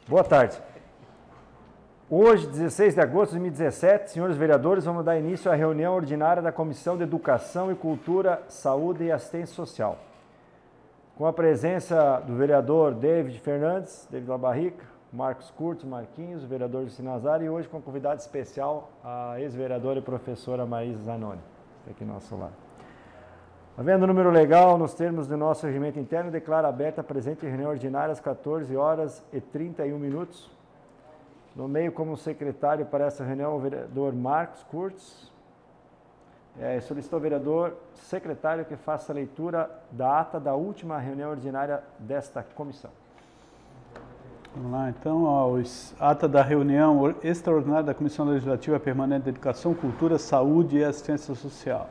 Boa tarde. Hoje, 16 de agosto de 2017, senhores vereadores, vamos dar início à reunião ordinária da Comissão de Educação e Cultura, Saúde e Assistência Social. Com a presença do vereador David Fernandes, David Labarrica, Marcos Curtis, Marquinhos, o vereador Juscelino Nazário, e hoje com convidado especial, a ex-vereadora e professora Maísa Zanoni, aqui ao nosso lado. Havendo o número legal nos termos do nosso regimento interno, declaro aberta a presente reunião ordinária às 14 horas e 31 minutos. Nomeio como secretário para essa reunião o vereador Marcos Curtis. Solicitou ao vereador secretário que faça a leitura da ata da última reunião ordinária desta comissão. Vamos lá, então, ata da reunião extraordinária da Comissão Legislativa Permanente de Educação, Cultura, Saúde e Assistência Social.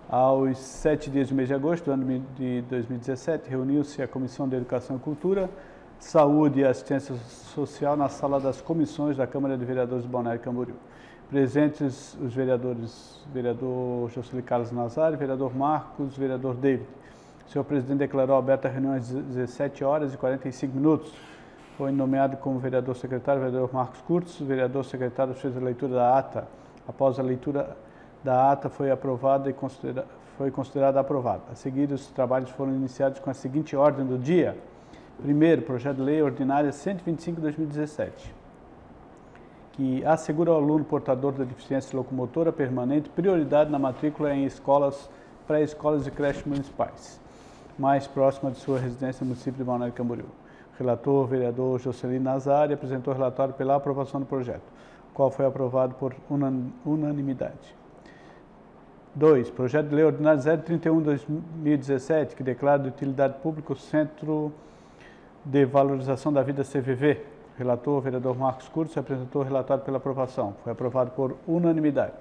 Aos 7 dias do mês de agosto do ano de 2017, reuniu-se a Comissão de Educação e Cultura, Saúde e Assistência Social na sala das comissões da Câmara de Vereadores de Balneário Camboriú. Presentes os vereadores, vereador Juscelino Carlos Nazário, vereador Marcos, vereador David. O senhor presidente declarou aberta a reunião às 17 horas e 45 minutos. Foi nomeado como vereador secretário o vereador Marcos Curtis. O vereador secretário fez a leitura da ata. Após a leitura da ata foi aprovada e foi considerada aprovada. A seguir, os trabalhos foram iniciados com a seguinte ordem do dia. Primeiro, projeto de lei ordinária 125/2017, que assegura ao aluno portador da deficiência locomotora permanente prioridade na matrícula em escolas, pré-escolas e creches municipais, mais próxima de sua residência no município de Balneário Camboriú. O relator, vereador Juscelino Nazário, apresentou o relatório pela aprovação do projeto, qual foi aprovado por unanimidade. 2. Projeto de lei ordinário 031/2017, que declara de utilidade pública o Centro de Valorização da Vida CVV. O relator, vereador Marcos Curtis, apresentou o relatório pela aprovação. Foi aprovado por unanimidade.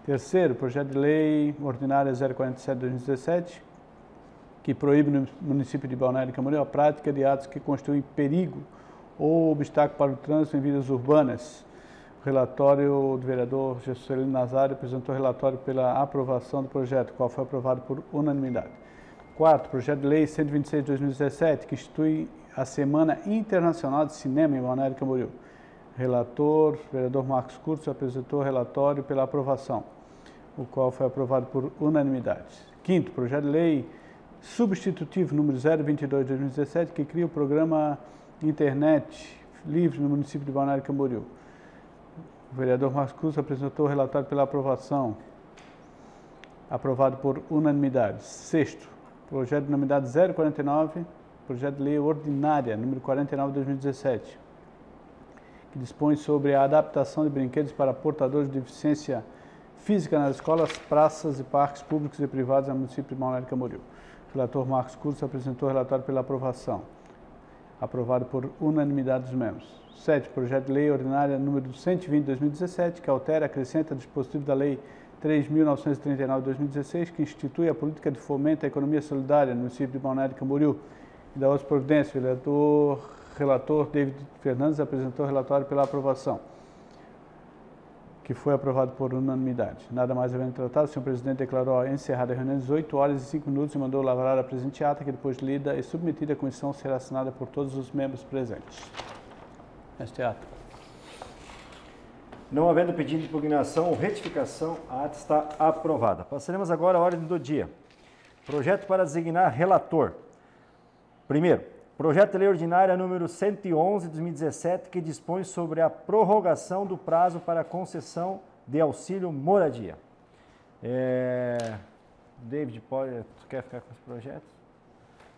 Terceiro, projeto de lei ordinária 047/2017, que proíbe no município de Balneário Camboriú a prática de atos que constituem perigo ou obstáculo para o trânsito em vias urbanas. O relatório do vereador Juscelino Nazário apresentou o relatório pela aprovação do projeto, qual foi aprovado por unanimidade. Quarto, projeto de lei 126/2017, que institui a Semana Internacional de Cinema em Balneário Camboriú. Relator, vereador Marcos Curtis, apresentou o relatório pela aprovação, o qual foi aprovado por unanimidade. Quinto, projeto de lei substitutivo número 022/2017, que cria o programa Internet Livre no município de Balneário Camboriú. O vereador Marcos Curtis apresentou o relatório pela aprovação, aprovado por unanimidade. Sexto, projeto de nomeadade 049, projeto de lei ordinária número 49/2017, que dispõe sobre a adaptação de brinquedos para portadores de deficiência física nas escolas, praças e parques públicos e privados no município de Balneário Camboriú. O relator Marcos Curtis apresentou o relatório pela aprovação, aprovado por unanimidade dos membros. 7. Projeto de lei ordinária número 120/2017, que altera e acrescenta dispositivo da lei 3.939/2016, que institui a política de fomento à economia solidária no município de Balneário Camboriú e da outras providências. O relator David Fernandes apresentou o relatório pela aprovação, que foi aprovado por unanimidade. Nada mais havendo tratado, o senhor presidente declarou encerrada a reunião às 18 horas e 5 minutos e mandou lavrar a presente ata, que depois lida e submetida à comissão será assinada por todos os membros presentes. Esta é a ata. Não havendo pedido de impugnação ou retificação, a ata está aprovada. Passaremos agora à ordem do dia. Projeto para designar relator. Primeiro, projeto de lei ordinária número 111/2017, que dispõe sobre a prorrogação do prazo para a concessão de auxílio moradia. David, tu quer ficar com esse projeto?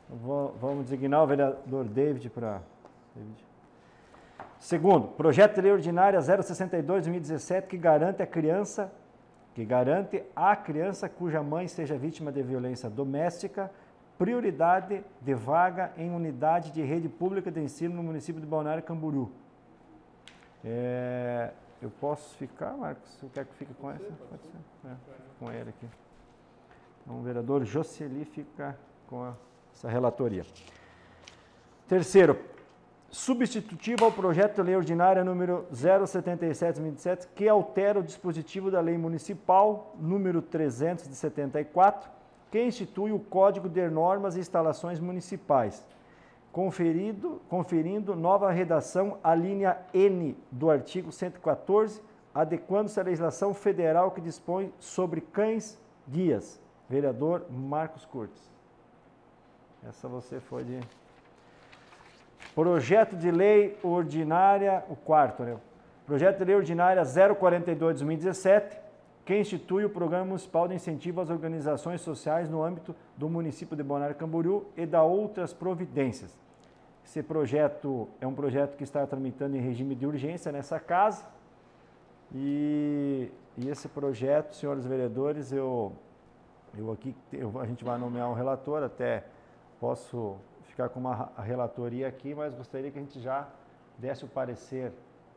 Vamos designar o vereador David para... Segundo, projeto de lei ordinária 062/2017, que garante à criança cuja mãe seja vítima de violência doméstica prioridade de vaga em unidade de rede pública de ensino no município de Balneário Camboriú. Eu posso ficar, Marcos? Você quer que fique com essa? Pode ser. Com ele aqui. Então, o vereador Juscelino fica com essa relatoria. Terceiro, substitutivo ao projeto de lei ordinária número 077/2017, que altera o dispositivo da lei municipal número 374, que institui o Código de Normas e Instalações Municipais, conferindo nova redação à linha N do artigo 114, adequando-se à legislação federal que dispõe sobre cães-guias. Vereador Marcos Curtis. Essa você foi de... Projeto de Lei Ordinária, o quarto, né? Projeto de Lei Ordinária 042/2017, que institui o Programa Municipal de Incentivo às Organizações Sociais no âmbito do município de Balneário Camboriú e da outras providências. Esse projeto é um projeto que está tramitando em regime de urgência nessa casa e esse projeto, senhores vereadores, a gente vai nomear um relator, até posso ficar com a relatoria aqui, mas gostaria que a gente já desse o parecer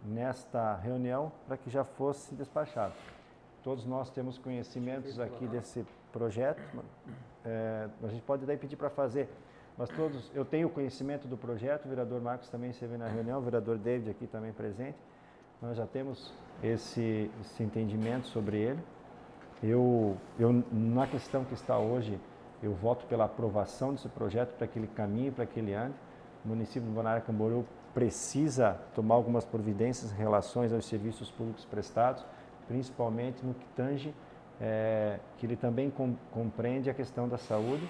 nesta reunião para que já fosse despachado. Todos nós temos conhecimentos aqui desse projeto, a gente pode daí pedir para fazer, mas todos, eu tenho conhecimento do projeto, o vereador Marcos também esteve na reunião, o vereador David aqui também presente, nós já temos esse entendimento sobre ele. Na questão que está hoje, eu voto pela aprovação desse projeto para que ele caminhe, para que ele ande. O município de Balneário Camboriú precisa tomar algumas providências em relação aos serviços públicos prestados, principalmente no que tange, que ele também compreende a questão da saúde,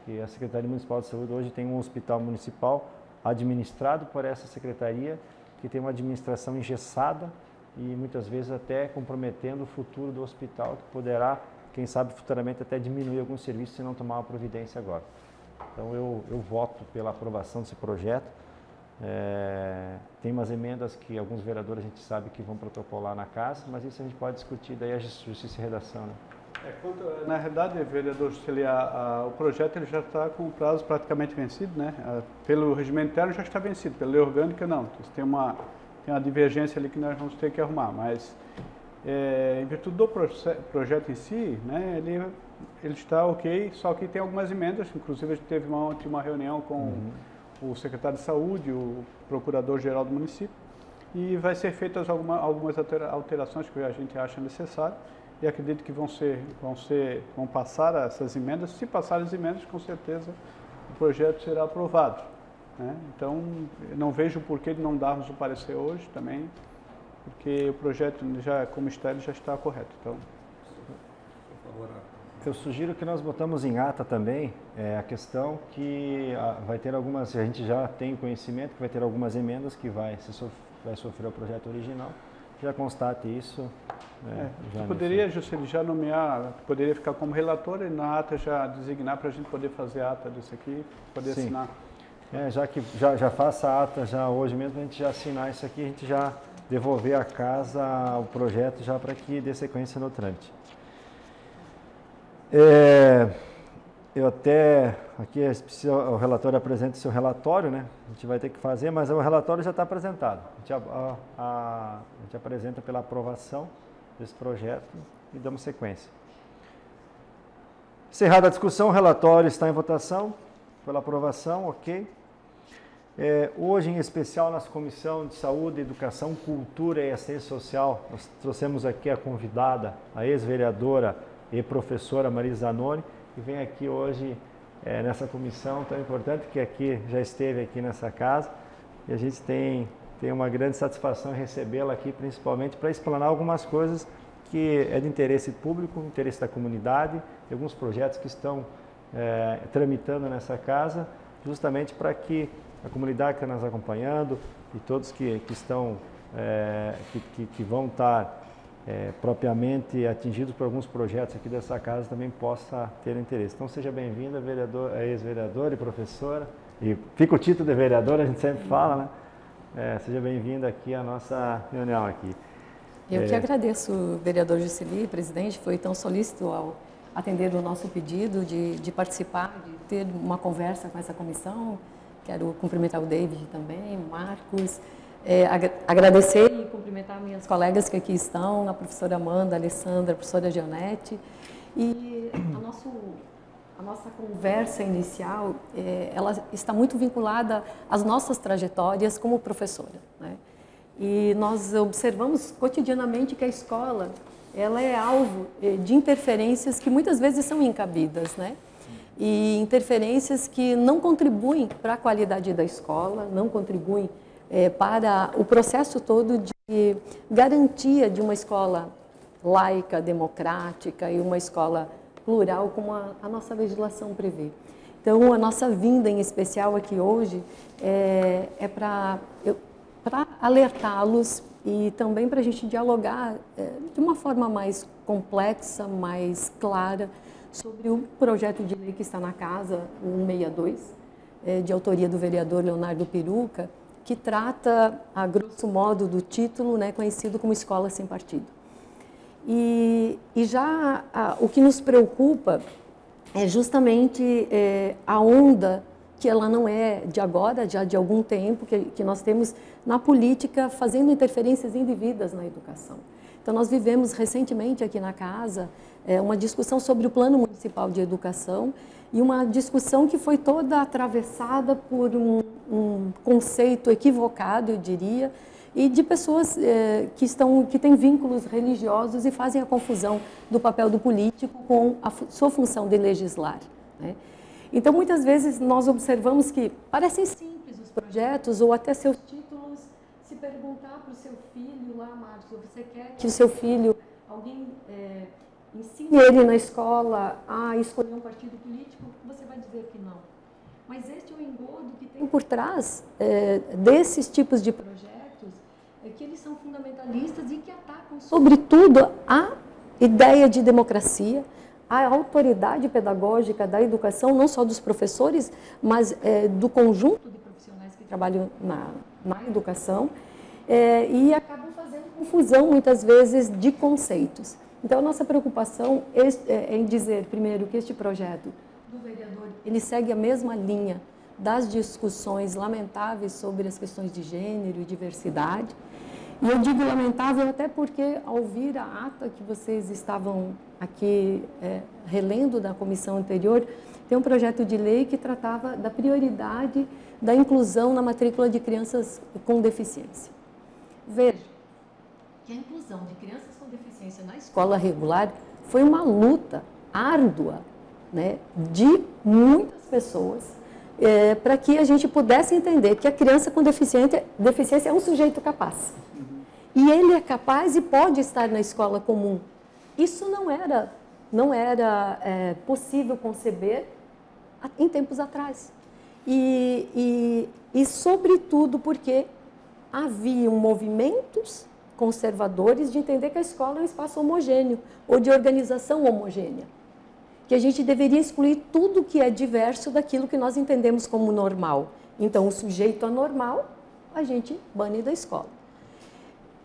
que a Secretaria Municipal de Saúde hoje tem um hospital municipal administrado por essa secretaria, que tem uma administração engessada e muitas vezes até comprometendo o futuro do hospital, que poderá, quem sabe, futuramente até diminuir alguns serviços se não tomar uma providência agora. Então eu voto pela aprovação desse projeto. Tem umas emendas que alguns vereadores a gente sabe que vão protocolar na casa, mas isso a gente pode discutir daí a Justiça e Redação, né? Na realidade, vereador Juscelino, o projeto ele já está com o prazo praticamente vencido, né? Pelo regimento interno já está vencido, pela lei orgânica não. Então, tem uma divergência ali que nós vamos ter que arrumar, mas em virtude do projeto em si, né, ele está ok, só que tem algumas emendas, inclusive a gente teve ontem uma reunião com o secretário de Saúde, o procurador-geral do município, e vai ser feitas algumas alterações que a gente acha necessário, e acredito que vão passar essas emendas. Se passar as emendas, com certeza o projeto será aprovado, né? Então, eu não vejo o porquê de não darmos o parecer hoje também, porque o projeto, como está, ele já está correto. Então, eu sugiro que nós botamos em ata também a questão que vai ter algumas, a gente já tem conhecimento que vai ter algumas emendas que vai sofrer o projeto original. Já constate isso. Poderia, Juscelino, já nomear, poderia ficar como relator e na ata já designar para a gente poder fazer a ata disso aqui, poder assinar. Já que já faça a ata já hoje mesmo, a gente já assinar isso aqui, a gente já devolver à casa o projeto já para que dê sequência no trâmite. Eu até, aqui o relatório apresenta o seu relatório, né? A gente vai ter que fazer, mas o relatório já está apresentado. A gente apresenta pela aprovação desse projeto e damos sequência. Encerrada a discussão, o relatório está em votação, pela aprovação, ok. Hoje, em especial, nossa Comissão de Saúde, Educação, Cultura e Assistência Social, nós trouxemos aqui a convidada, a ex-vereadora e professora Marisa Zanoni, que vem aqui hoje nessa comissão tão importante, que aqui já esteve aqui nessa casa, e a gente tem uma grande satisfação em recebê-la aqui, principalmente para explanar algumas coisas que é de interesse público, interesse da comunidade, e alguns projetos que estão tramitando nessa casa, justamente para que a comunidade que está nos acompanhando e todos que estão, que vão estar propriamente atingidos por alguns projetos aqui dessa casa também possa ter interesse. Então seja bem-vinda, ex-vereadora e professora, e fica o título de vereadora, a gente sempre fala, né? Seja bem-vinda aqui à nossa reunião aqui. Eu que agradeço, vereador Juscelino, presidente, foi tão solícito ao atender o nosso pedido de participar, de ter uma conversa com essa comissão. Quero cumprimentar o David também, o Marcos, agradecer e cumprimentar minhas colegas que aqui estão, a professora Amanda, a Alessandra, a professora Gionete. E a nossa conversa inicial, ela está muito vinculada às nossas trajetórias como professora, né? E nós observamos cotidianamente que a escola, ela é alvo de interferências que muitas vezes são incabidas, né? e interferências que não contribuem para a qualidade da escola, não contribuem para o processo todo de garantia de uma escola laica, democrática e uma escola plural, como a nossa legislação prevê. Então, a nossa vinda em especial aqui hoje é para alertá-los e também para a gente dialogar de uma forma mais complexa, mais clara, sobre o projeto de lei que está na casa, o 162, de autoria do vereador Leonardo Peruca, que trata, a grosso modo, do título, né, conhecido como Escola Sem Partido. E já o que nos preocupa é justamente a onda, que ela não é de agora, já de algum tempo, que nós temos na política fazendo interferências indevidas na educação. Então, nós vivemos recentemente aqui na casa uma discussão sobre o Plano Municipal de Educação e uma discussão que foi toda atravessada por um conceito equivocado, eu diria, e de pessoas que têm vínculos religiosos e fazem a confusão do papel do político com a sua função de legislar, né? Então, muitas vezes, nós observamos que parecem simples os projetos ou até seus títulos. Se perguntar para o seu filho lá, Márcio, você quer que o seu filho, alguém ensine ele na escola a escolher um partido político, você vai dizer que não. Mas este é o engodo que tem por trás desses tipos de projetos, que eles são fundamentalistas e que atacam, sobretudo, a ideia de democracia, a autoridade pedagógica da educação, não só dos professores, mas do conjunto de profissionais que trabalham na educação, e acabam fazendo confusão, muitas vezes, de conceitos. Então, a nossa preocupação é em dizer, primeiro, que este projeto do vereador, ele segue a mesma linha das discussões lamentáveis sobre as questões de gênero e diversidade. E eu digo lamentável até porque, ao ouvir a ata que vocês estavam aqui relendo da comissão anterior, tem um projeto de lei que tratava da prioridade da inclusão na matrícula de crianças com deficiência. Veja que a inclusão de crianças com deficiência na escola regular foi uma luta árdua, né, de muitas pessoas, para que a gente pudesse entender que a criança com deficiência é um sujeito capaz. E ele é capaz e pode estar na escola comum. Isso não era possível conceber em tempos atrás. E sobretudo, porque haviam movimentos conservadores de entender que a escola é um espaço homogêneo, ou de organização homogênea. Que a gente deveria excluir tudo que é diverso daquilo que nós entendemos como normal. Então, o sujeito anormal, a gente bane da escola.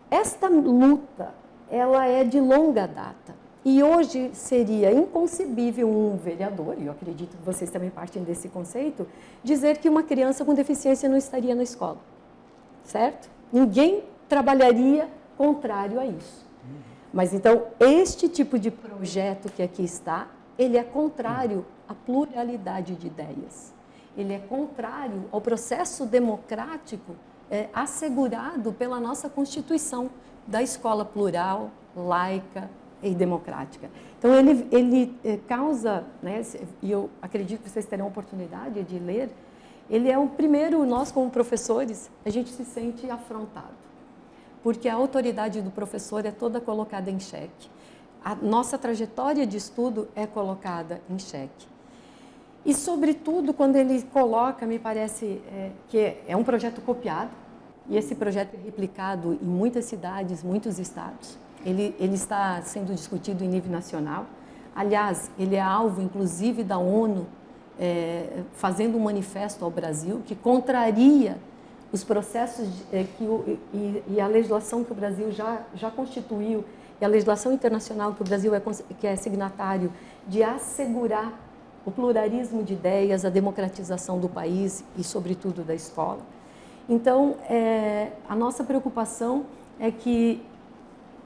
Esta luta, ela é de longa data. E hoje seria inconcebível um vereador, e eu acredito que vocês também partem desse conceito, dizer que uma criança com deficiência não estaria na escola. Certo? Ninguém trabalharia contrário a isso. Mas, então, este tipo de projeto que aqui está, ele é contrário à pluralidade de ideias. Ele é contrário ao processo democrático assegurado pela nossa Constituição da escola plural, laica e democrática. Então, ele causa, né, e eu acredito que vocês terão a oportunidade de ler, ele é o primeiro, nós como professores, a gente se sente afrontado, porque a autoridade do professor é toda colocada em xeque. A nossa trajetória de estudo é colocada em xeque. E, sobretudo, quando ele coloca, me parece que é um projeto copiado, e esse projeto é replicado em muitas cidades, muitos estados. Ele está sendo discutido em nível nacional. Aliás, ele é alvo, inclusive, da ONU, fazendo um manifesto ao Brasil que contraria os processos e a legislação que o Brasil já constituiu, e a legislação internacional que o Brasil que é signatário, de assegurar o pluralismo de ideias, a democratização do país e, sobretudo, da escola. Então, a nossa preocupação é que,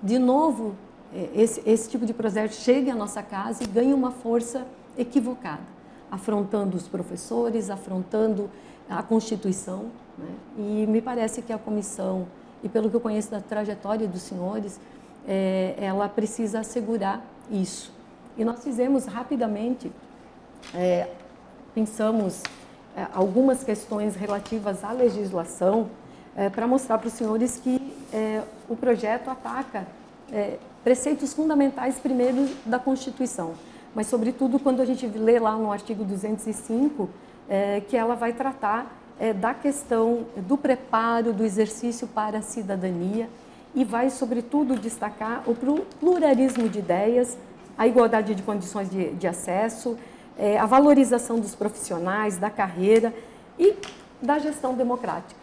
de novo, esse tipo de projeto chegue à nossa casa e ganhe uma força equivocada, afrontando os professores, afrontando a Constituição, né? E me parece que a comissão, e pelo que eu conheço da trajetória dos senhores, ela precisa assegurar isso. E nós fizemos rapidamente pensamos algumas questões relativas à legislação para mostrar para os senhores que o projeto ataca preceitos fundamentais, primeiro, da Constituição, mas, sobretudo, quando a gente lê lá no artigo 205, que ela vai tratar da questão do preparo, do exercício para a cidadania e vai, sobretudo, destacar o pluralismo de ideias, a igualdade de condições de acesso, a valorização dos profissionais, da carreira e da gestão democrática.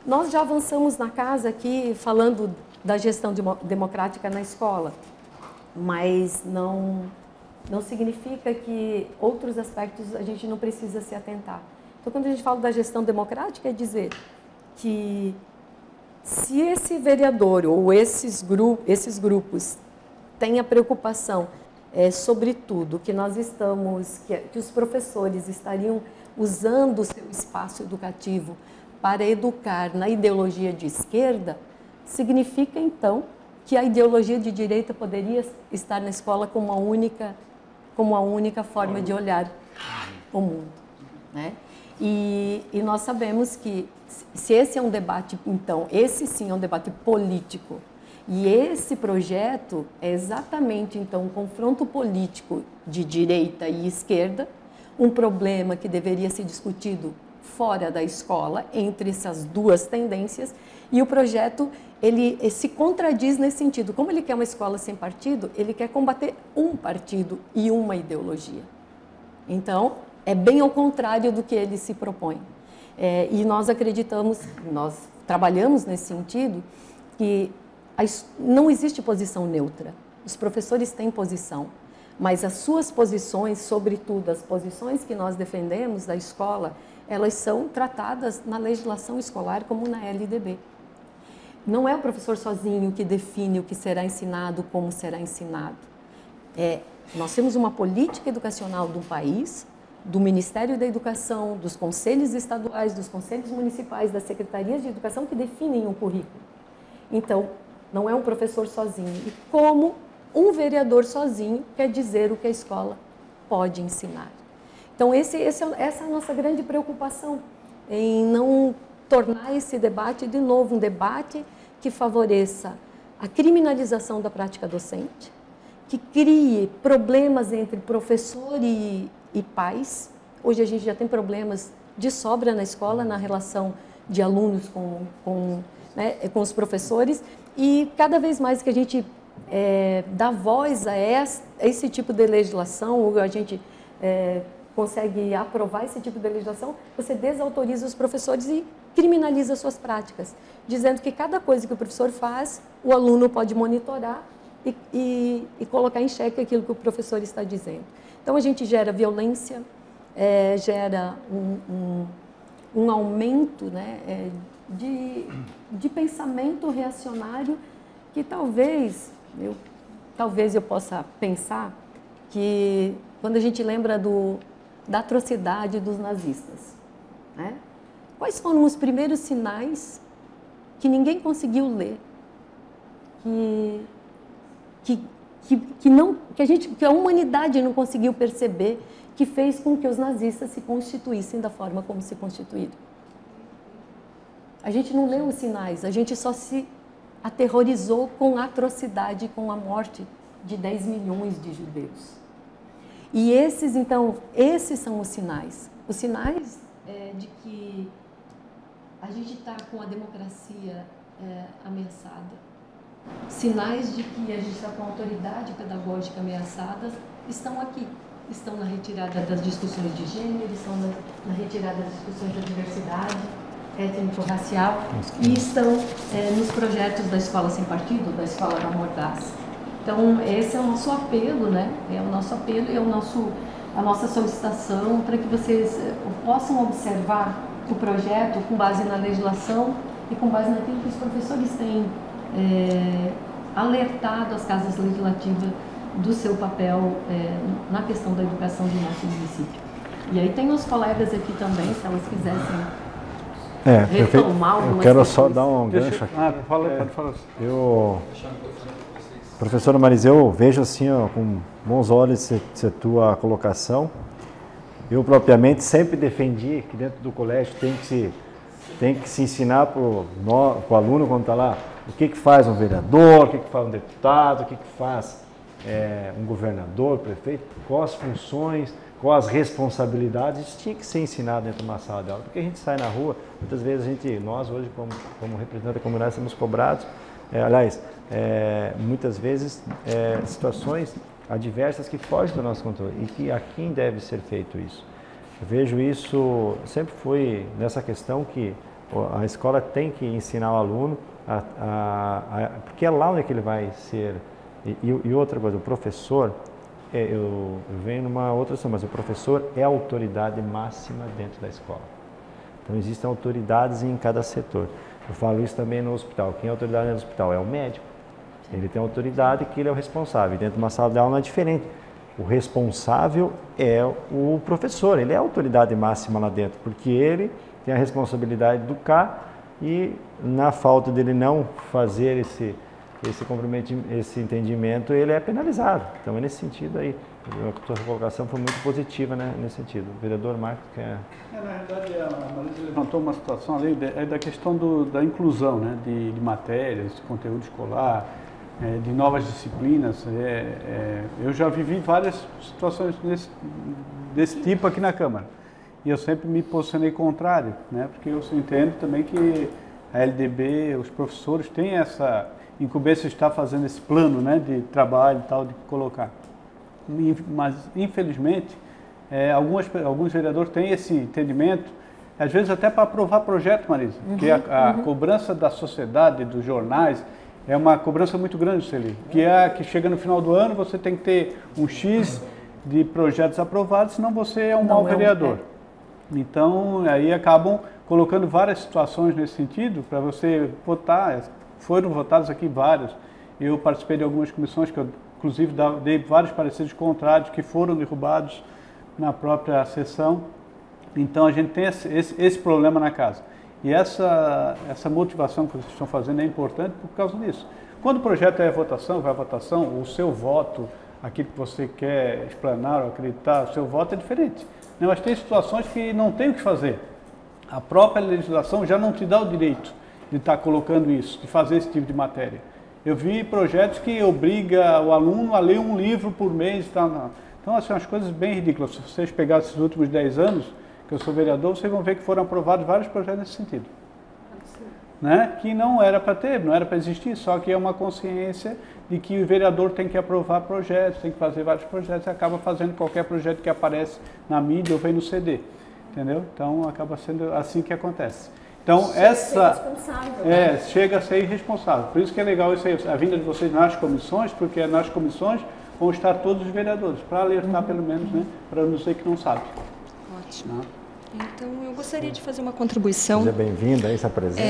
Nós já avançamos na casa aqui falando da gestão democrática na escola, mas não significa que outros aspectos a gente não precisa se atentar. Então, quando a gente fala da gestão democrática, é dizer que se esse vereador ou esses grupos têm a preocupação, sobretudo, que nós estamos, que os professores estariam usando o seu espaço educativo para educar na ideologia de esquerda, significa, então, que a ideologia de direita poderia estar na escola como a única forma de olhar o mundo, né? E nós sabemos que, se esse é um debate, então, esse sim é um debate político, e esse projeto é exatamente, então, um confronto político de direita e esquerda, um problema que deveria ser discutido fora da escola, entre essas duas tendências, e o projeto, ele se contradiz nesse sentido. Como ele quer uma escola sem partido, ele quer combater um partido e uma ideologia. Então, é bem ao contrário do que ele se propõe. E nós acreditamos, nós trabalhamos nesse sentido, que não existe posição neutra. Os professores têm posição, mas as suas posições, sobretudo as posições que nós defendemos da escola, elas são tratadas na legislação escolar como na LDB. Não é o professor sozinho que define o que será ensinado, como será ensinado. Nós temos uma política educacional do país, do Ministério da Educação, dos conselhos estaduais, dos conselhos municipais, das secretarias de educação que definem o currículo. Então, não é um professor sozinho. E como um vereador sozinho quer dizer o que a escola pode ensinar. Então, essa é a nossa grande preocupação, em não tornar esse debate, de novo, um debate que favoreça a criminalização da prática docente, que crie problemas entre professor e pais. Hoje a gente já tem problemas de sobra na escola, na relação de alunos com os professores, e cada vez mais que a gente dá voz a esse tipo de legislação, ou a gente consegue aprovar esse tipo de legislação, você desautoriza os professores e criminaliza suas práticas, dizendo que cada coisa que o professor faz, o aluno pode monitorar e colocar em xeque aquilo que o professor está dizendo. Então, a gente gera violência, gera um aumento, né, de pensamento reacionário que talvez eu possa pensar que, quando a gente lembra da atrocidade dos nazistas, né, quais foram os primeiros sinais que ninguém conseguiu ler, que a humanidade não conseguiu perceber, que fez com que os nazistas se constituíssem da forma como se constituíram? A gente não leu os sinais, a gente só se aterrorizou com a atrocidade, com a morte de 10 milhões de judeus. E esses são os sinais. Os sinais de que a gente está com a democracia ameaçada. Sinais de que a gente está com a autoridade pedagógica ameaçada estão aqui. Estão na retirada das discussões de gênero, estão na retirada das discussões da diversidade étnico-racial e estão nos projetos da Escola Sem Partido, da Escola da Mordaz. Então, esse é o nosso apelo, né? É o nosso apelo e a nossa solicitação para que vocês possam observar o projeto com base na legislação e com base naquilo que os professores têm alertado as casas legislativas do seu papel na questão da educação do nosso município. E aí tem os colegas aqui também, se elas quisessem retomar algumas eu quero só dar um gancho aqui. Pode falar. Professora Mariseu, eu vejo assim, ó, com bons olhos a tua colocação. Eu propriamente sempre defendi que dentro do colégio tem que se ensinar para o aluno quando está lá o que faz um vereador, o que faz um deputado, o que faz um governador, prefeito, quais as funções, quais as responsabilidades. Isso tinha que ser ensinado dentro de uma sala de aula, porque a gente sai na rua, muitas vezes nós hoje como representantes da comunidade somos cobrados, muitas vezes situações adversas que fogem do nosso controle e que a quem deve ser feito isso. Eu vejo isso, sempre foi nessa questão que a escola tem que ensinar o aluno, porque é lá onde ele vai ser. E outra coisa, o professor, eu venho numa outra situação, mas o professor é a autoridade máxima dentro da escola. Então existem autoridades em cada setor. Eu falo isso também no hospital. Quem é a autoridade no hospital? É o médico. Ele tem autoridade que ele é o responsável. E dentro de uma sala de aula não é diferente. O responsável é o professor, ele é a autoridade máxima lá dentro, porque ele tem a responsabilidade de educar e, na falta dele não fazer esse entendimento, ele é penalizado. Então, é nesse sentido aí, a sua colocação foi muito positiva, né, nesse sentido. O vereador Marcos quer... Na realidade, a Marisa levantou uma situação ali da questão da inclusão, né, de matérias, de conteúdo escolar, de novas disciplinas. Eu já vivi várias situações desse tipo aqui na Câmara. E eu sempre me posicionei contrário, né, porque eu entendo também que a LDB, os professores têm essa incumbência de estar fazendo esse plano, né, de trabalho e tal, de colocar. Mas, infelizmente, alguns vereadores têm esse entendimento, às vezes até para aprovar projeto, Marisa, porque a cobrança da sociedade, dos jornais, é uma cobrança muito grande, Celi, que chega no final do ano, você tem que ter um X de projetos aprovados, senão você é um mau vereador. Então, aí acabam colocando várias situações nesse sentido para você votar. Foram votados aqui vários. Eu participei de algumas comissões que eu, inclusive, dei vários pareceres contrários que foram derrubados na própria sessão. Então, a gente tem esse problema na casa. E essa motivação que vocês estão fazendo é importante por causa disso. Quando o projeto vai à votação, o seu voto, aquilo que você quer explanar ou acreditar, o seu voto é diferente. Mas tem situações que não tem o que fazer. A própria legislação já não te dá o direito de estar colocando isso, de fazer esse tipo de matéria. Eu vi projetos que obriga o aluno a ler um livro por mês. Então, assim, umas coisas bem ridículas. Se vocês pegarem esses últimos 10 anos que eu sou vereador, vocês vão ver que foram aprovados vários projetos nesse sentido. Né? Que não era para ter, não era para existir, só que é uma consciência de que o vereador tem que aprovar projetos, tem que fazer vários projetos e acaba fazendo qualquer projeto que aparece na mídia ou vem no CD. Entendeu? Então, acaba sendo assim que acontece. Então, chega a ser irresponsável. Por isso que é legal isso aí, a vinda de vocês nas comissões, porque nas comissões vão estar todos os vereadores, para alertar pelo menos, né, para não dizer que não sabe. Ótimo. Não. Então, eu gostaria de fazer uma contribuição. Seja bem-vinda a essa presença.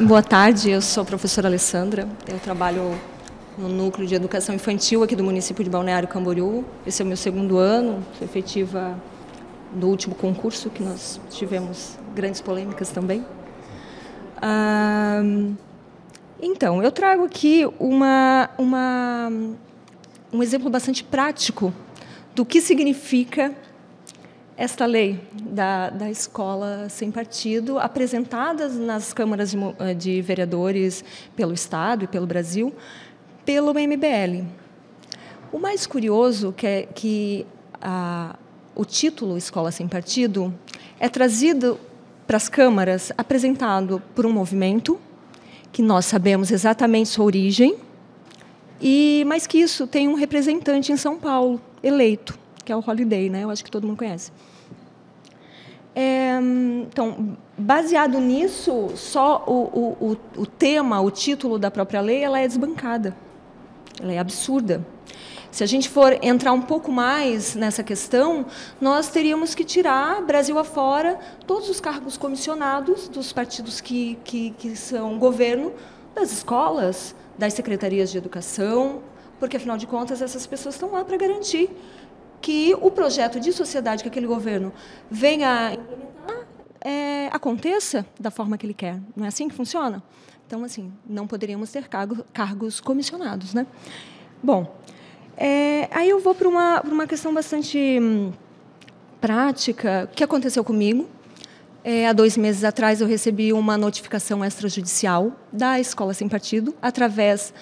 Boa tarde, eu sou a professora Alessandra, eu trabalho no Núcleo de Educação Infantil aqui do município de Balneário Camboriú. Esse é o meu 2º ano, sou efetiva do último concurso, que nós tivemos grandes polêmicas também. Então, eu trago aqui um exemplo bastante prático do que significa esta lei da escola sem partido, apresentada nas câmaras de vereadores pelo Estado e pelo Brasil, pelo MBL. O mais curioso é que o título Escola Sem Partido é trazido para as câmaras apresentado por um movimento que nós sabemos exatamente sua origem, mas que isso tem um representante em São Paulo, eleito, que é o Holiday, né? Eu acho que todo mundo conhece. Então, baseado nisso, só o tema, o título da própria lei, ela é desbancada, ela é absurda. Se a gente for entrar um pouco mais nessa questão, nós teríamos que tirar, Brasil afora, todos os cargos comissionados dos partidos que são governo, das escolas, das secretarias de educação, porque, afinal de contas, essas pessoas estão lá para garantir que o projeto de sociedade que aquele governo venha implementar aconteça da forma que ele quer. Não é assim que funciona? Então, assim, não poderíamos ter cargos comissionados, né? Bom, aí eu vou para uma questão bastante prática, o que aconteceu comigo? Há 2 meses atrás eu recebi uma notificação extrajudicial da Escola Sem Partido, através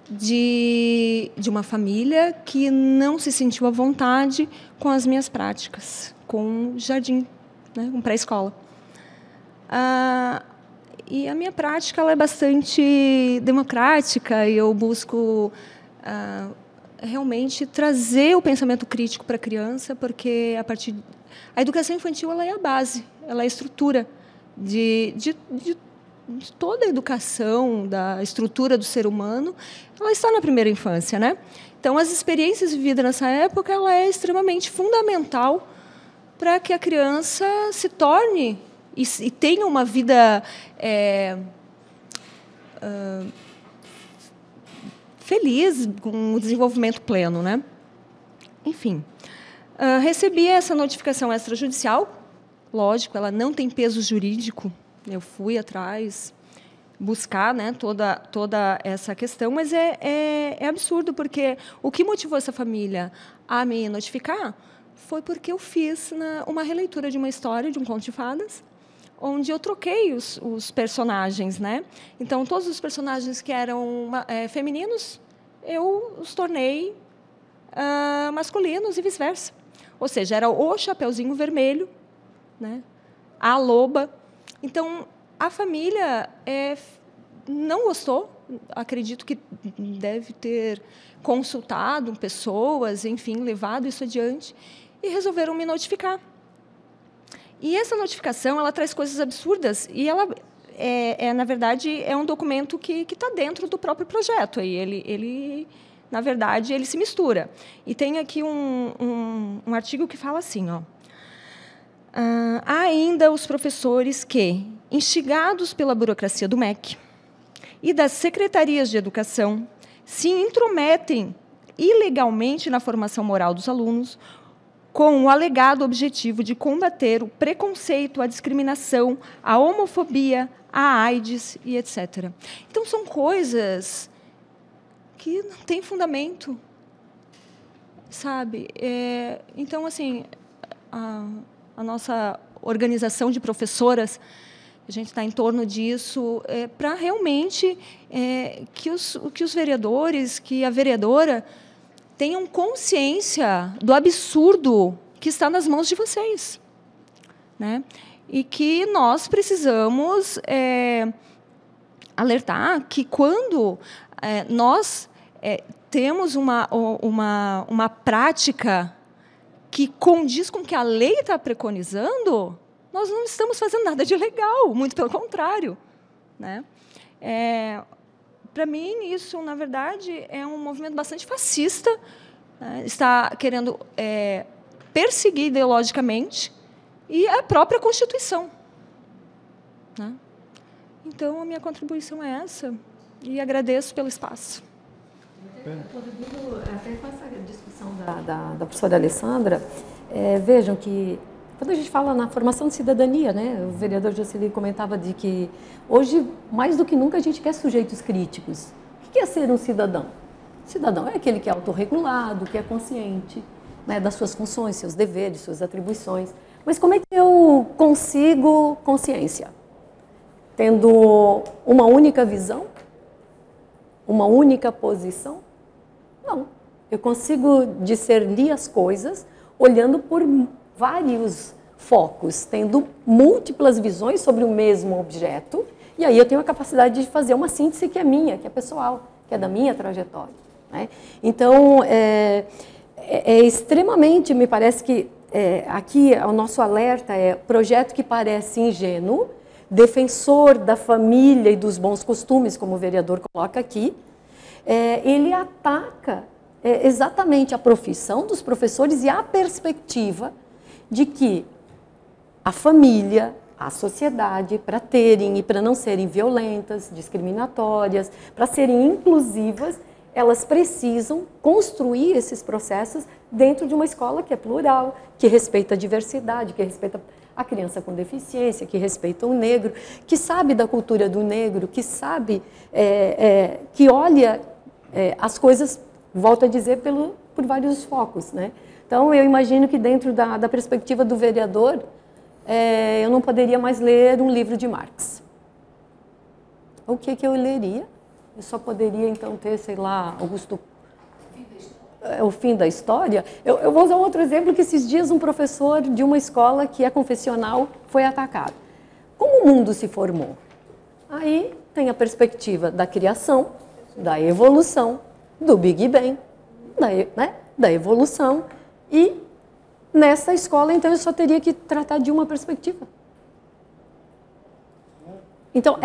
de uma família que não se sentiu à vontade com as minhas práticas, com o jardim, né, com pré-escola. E a minha prática ela é bastante democrática e eu busco realmente trazer o pensamento crítico para a criança, porque a educação infantil ela é a base, ela é a estrutura de toda a educação, da estrutura do ser humano, ela está na primeira infância, né? Então, as experiências vividas nessa época, ela é extremamente fundamental para que a criança se torne e tenha uma vida feliz, com um desenvolvimento pleno, né? Enfim, recebi essa notificação extrajudicial, lógico, ela não tem peso jurídico, eu fui atrás buscar, né, toda essa questão, mas é absurdo, porque o que motivou essa família a me notificar foi porque eu fiz uma releitura de uma história, de um conto de fadas, onde eu troquei os personagens, né? Então, todos os personagens que eram femininos, eu os tornei masculinos e vice-versa. Ou seja, era o Chapeuzinho Vermelho, né? A loba. Então, a família não gostou, acredito que deve ter consultado pessoas, enfim, levado isso adiante, e resolveram me notificar. E essa notificação, ela traz coisas absurdas, e ela, na verdade, é um documento que está dentro do próprio projeto. E ele, na verdade, ele se mistura. E tem aqui um artigo que fala assim, ó. Há ainda os professores que, instigados pela burocracia do MEC e das secretarias de educação, se intrometem ilegalmente na formação moral dos alunos, com o alegado objetivo de combater o preconceito, a discriminação, a homofobia, a AIDS e etc. Então, são coisas que não têm fundamento, sabe? Então, assim, a nossa organização de professoras, a gente está em torno disso, para realmente que os vereadores, que a vereadora tenham consciência do absurdo que está nas mãos de vocês, né? E que nós precisamos alertar que quando nós temos uma prática que condiz com o que a lei está preconizando, nós não estamos fazendo nada de ilegal, muito pelo contrário, né? Para mim, isso, na verdade, é um movimento bastante fascista, né? Está querendo perseguir ideologicamente e a própria Constituição, né? Então, a minha contribuição é essa, e agradeço pelo espaço. Até com essa discussão da professora Alessandra, vejam que, quando a gente fala na formação de cidadania, né, o vereador Jocely comentava de que hoje, mais do que nunca, a gente quer sujeitos críticos. O que é ser um cidadão? Cidadão é aquele que é autorregulado, que é consciente, né, das suas funções, seus deveres, suas atribuições. Mas como é que eu consigo consciência? Tendo uma única visão? Uma única posição? Não. Eu consigo discernir as coisas olhando por vários focos, tendo múltiplas visões sobre o mesmo objeto, e aí eu tenho a capacidade de fazer uma síntese que é minha, que é pessoal, que é da minha trajetória, né? Então, extremamente, me parece que aqui o nosso alerta é projeto que parece ingênuo, defensor da família e dos bons costumes, como o vereador coloca aqui, ele ataca exatamente a profissão dos professores e a perspectiva de que a família, a sociedade, para terem e para não serem violentas, discriminatórias, para serem inclusivas, elas precisam construir esses processos dentro de uma escola que é plural, que respeita a diversidade, que respeita a criança com deficiência, que respeita o negro, que sabe da cultura do negro, que sabe, que olha as coisas, volto a dizer, por vários focos, né? Então, eu imagino que dentro da perspectiva do vereador, eu não poderia mais ler um livro de Marx. O que eu leria? Eu só poderia, então, ter, sei lá, o fim da história. Eu vou usar um outro exemplo, que esses dias um professor de uma escola que é confessional foi atacado. Como o mundo se formou? Aí tem a perspectiva da criação, da evolução, do Big Bang, da evolução. E nessa escola, então, eu só teria que tratar de uma perspectiva. Então,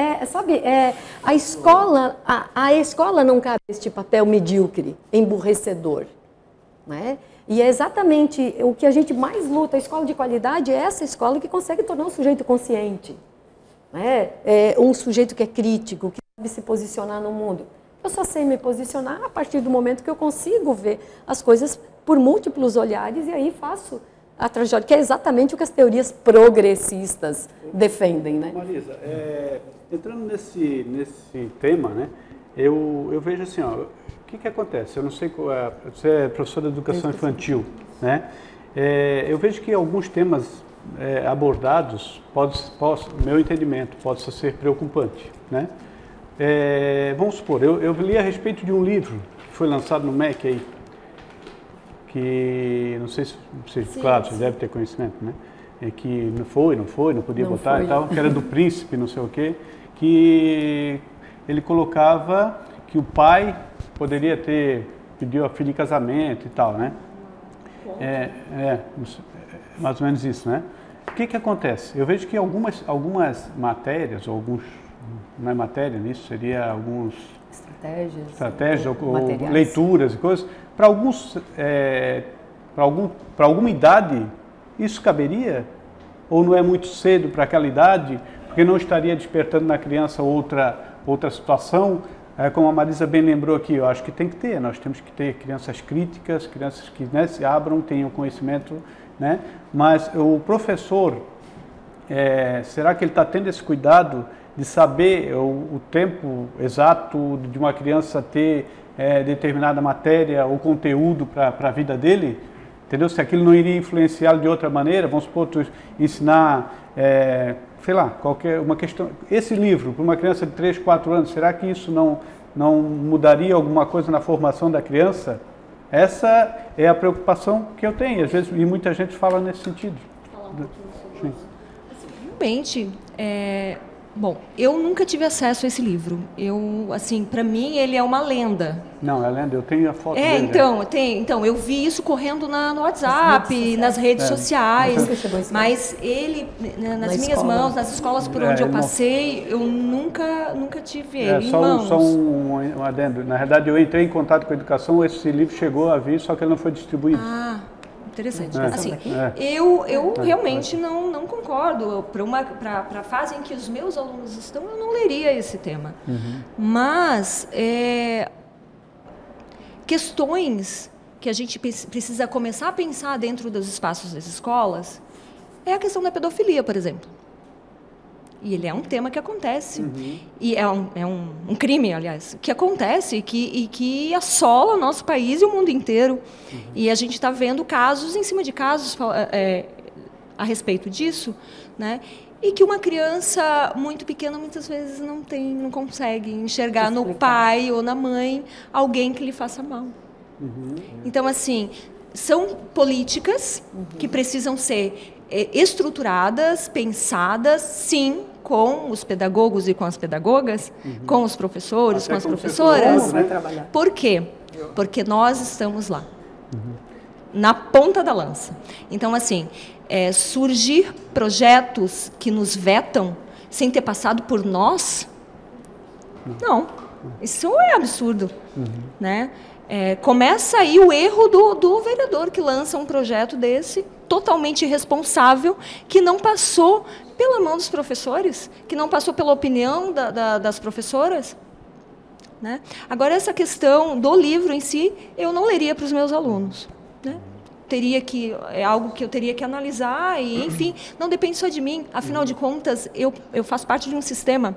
a escola não cabe este papel medíocre, emburrecedor. Né? E é exatamente o que a gente mais luta, a escola de qualidade é essa escola que consegue tornar um sujeito consciente. Né? Um sujeito que é crítico, que sabe se posicionar no mundo. Eu só sei me posicionar a partir do momento que eu consigo ver as coisas por múltiplos olhares e aí faço a trajetória, que é exatamente o que as teorias progressistas defendem. Né? Marisa, entrando nesse tema, né, eu vejo assim, ó, o que acontece? Eu não sei, você é professora de educação infantil, né? Eu vejo que alguns temas abordados, meu entendimento, pode ser preocupante, né? Vamos supor, eu li a respeito de um livro que foi lançado no MEC aí, que não sei se claro, você deve ter conhecimento, né? Que não podia botar e tal, que era do príncipe, não sei o quê, que ele colocava que o pai poderia pediu a filha em casamento e tal, né? Mais ou menos isso, né? O que acontece? Eu vejo que algumas matérias, ou alguns, não é matéria nisso, seria alguns estratégias ou leituras e coisas, para alguma idade isso caberia? Ou não é muito cedo para aquela idade, porque não estaria despertando na criança outra situação? Como a Marisa bem lembrou aqui, eu acho que tem que ter, nós temos que ter crianças críticas, crianças que, né, se abram, tenham conhecimento, né? Mas o professor, será que ele está tendo esse cuidado de saber o tempo exato de uma criança ter determinada matéria ou conteúdo para a vida dele? Entendeu? Se aquilo não iria influenciá-lo de outra maneira, vamos supor, tu ensinar, sei lá, uma questão. Esse livro, para uma criança de 3, 4 anos, será que isso não mudaria alguma coisa na formação da criança? Essa é a preocupação que eu tenho, às vezes, e muita gente fala nesse sentido. Falar um pouquinho sobre isso. Assim, realmente, bom, eu nunca tive acesso a esse livro. Para mim, ele é uma lenda. Não, é lenda, eu tenho a foto dele. Então, eu vi isso correndo no WhatsApp, nas redes sociais, mas ele, nas minhas mãos, nas escolas por onde eu passei, eu nunca tive ele em mãos. Só um adendo. Na verdade, eu entrei em contato com a educação, esse livro chegou a vir, só que ele não foi distribuído. Interessante. Assim, eu realmente não concordo. Para a fase em que os meus alunos estão, eu não leria esse tema. Uhum. Mas questões que a gente precisa começar a pensar dentro dos espaços das escolas é a questão da pedofilia, por exemplo. E ele é um tema que acontece. Uhum. E é um crime, aliás, que acontece e que assola o nosso país e o mundo inteiro. Uhum. E a gente está vendo casos em cima de casos a respeito disso, né? E que uma criança muito pequena, muitas vezes, não consegue enxergar no pai ou na mãe alguém que lhe faça mal. Uhum. Então, assim, são políticas que precisam ser estruturadas, pensadas, sim, com os pedagogos e com as pedagogas, com os professores, com as professoras. Por quê? Porque nós estamos lá, na ponta da lança. Então, assim, surgir projetos que nos vetam sem ter passado por nós, não, isso é absurdo, né? Começa aí o erro do vereador que lança um projeto desse, totalmente irresponsável, que não passou pela mão dos professores, que não passou pela opinião das professoras. Né? Agora, essa questão do livro em si, eu não leria para os meus alunos. Né? É algo que eu teria que analisar, e, enfim, não depende só de mim. Afinal de contas, eu faço parte de um sistema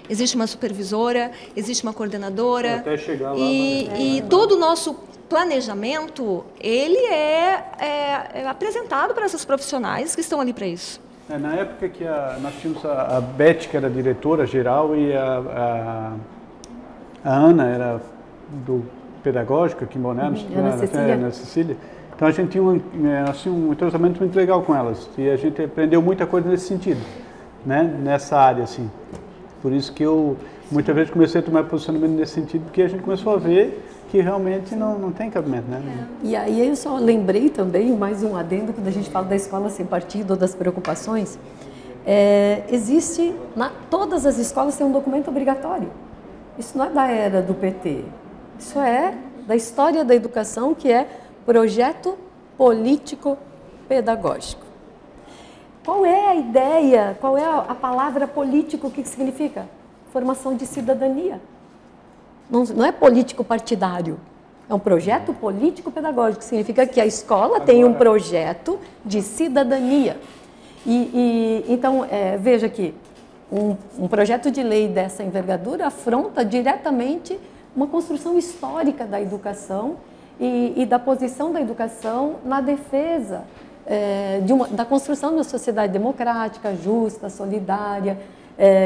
existe uma supervisora, existe uma coordenadora. Até chegar lá. E todo o nosso planejamento, ele é apresentado para essas profissionais que estão ali para isso. Na época que nós tínhamos a Beth, que era diretora geral, e a Ana era do pedagógico aqui em Balneário, na Cecília. Então a gente tinha um entrosamento muito legal com elas e a gente aprendeu muita coisa nesse sentido, né? Nessa área assim. Por isso que eu muitas vezes comecei a tomar posicionamento nesse sentido, porque a gente começou a ver que realmente não tem cabimento, né? E aí eu só lembrei também, mais um adendo, quando a gente fala da escola sem partido ou das preocupações, existe, todas as escolas têm um documento obrigatório. Isso não é da era do PT, isso é da história da educação, que é projeto político pedagógico. Qual é a ideia, qual é a palavra político, o que significa? Formação de cidadania. Não é político partidário, é um projeto político pedagógico, que significa que a escola tem um projeto de cidadania. Então, veja que um projeto de lei dessa envergadura afronta diretamente uma construção histórica da educação e da posição da educação na defesa da construção de uma sociedade democrática, justa, solidária,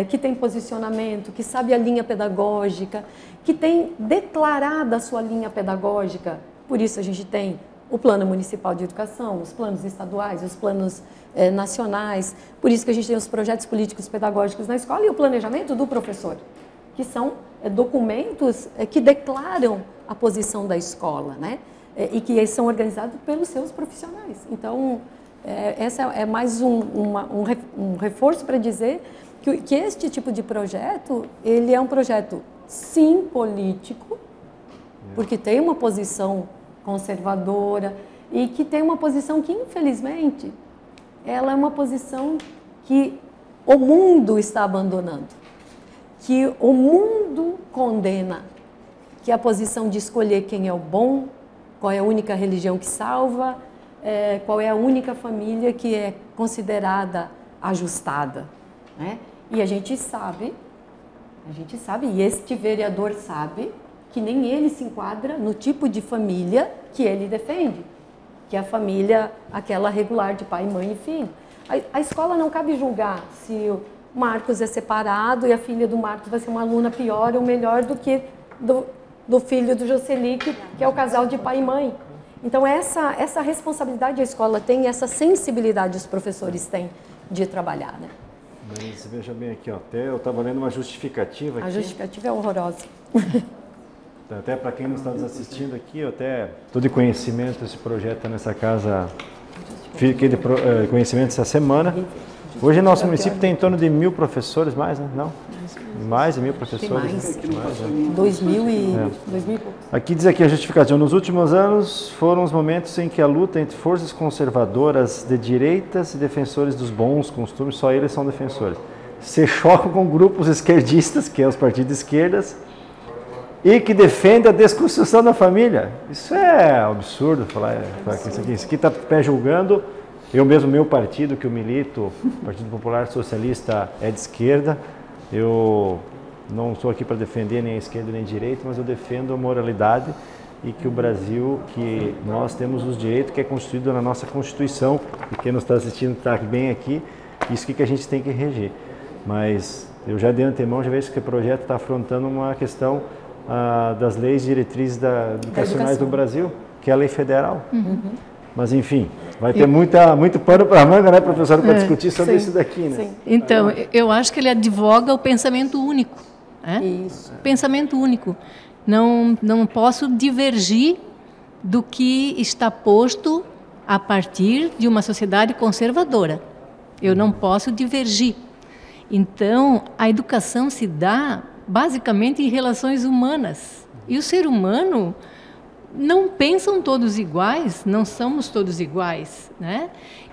que tem posicionamento, que sabe a linha pedagógica, que tem declarada a sua linha pedagógica. Por isso a gente tem o Plano Municipal de Educação, os planos estaduais, os planos nacionais. Por isso que a gente tem os projetos políticos pedagógicos na escola e o planejamento do professor, que são documentos que declaram a posição da escola, né? E que são organizados pelos seus profissionais. Então, essa é mais um reforço para dizer que este tipo de projeto, ele é um projeto, sim, político, porque tem uma posição conservadora e que tem uma posição que, infelizmente, ela é uma posição que o mundo está abandonando, que o mundo condena, que é a posição de escolher quem é o bom, qual é a única religião que salva, qual é a única família que é considerada ajustada, né? E a gente sabe, e este vereador sabe, que nem ele se enquadra no tipo de família que ele defende, que é a família, aquela regular de pai, mãe e filho. A escola não cabe julgar se o Marcos é separado e a filha do Marcos vai ser uma aluna pior ou melhor do que do filho do Jocely, que é o casal de pai e mãe. Então, essa responsabilidade a escola tem, essa sensibilidade os professores têm de trabalhar, né? Mas veja bem aqui, ó, até eu estava lendo uma justificativa aqui. A justificativa é horrorosa. Até para quem não está nos assistindo aqui, eu até estou de conhecimento esse projeto nessa casa, fiquei de conhecimento essa semana. Hoje nosso município tem em torno de 1.000 professores, mais, né? Não? Mais de 1.000 professores. Tem mais. 2.000 e pouco. Aqui diz aqui a justificação. Nos últimos anos foram os momentos em que a luta entre forças conservadoras de direitas e defensores dos bons costumes, só eles são defensores, se chocam com grupos esquerdistas, que é os partidos de esquerdas, e que defendem a desconstrução da família. Isso é absurdo falar que isso aqui está pré-julgando. Eu mesmo, meu partido, que eu milito, o Partido Popular Socialista, é de esquerda. Eu não estou aqui para defender nem a esquerda nem a direita, mas eu defendo a moralidade e que o Brasil, que nós temos os direitos que é constituído na nossa Constituição, e quem nos está assistindo está bem aqui, isso que a gente tem que reger. Mas eu já de antemão já vejo que o projeto está afrontando uma questão das leis diretrizes educacionais do Brasil, que é a lei federal. Mas, enfim, vai ter muito pano para a manga, né, professora, para discutir sobre isso daqui, né? Sim. Então, eu acho que ele advoga o pensamento único. Né? Isso. Pensamento único. Não posso divergir do que está posto a partir de uma sociedade conservadora. Eu não posso divergir. Então, a educação se dá basicamente em relações humanas. E o ser humano não pensam todos iguais, não somos todos iguais, né?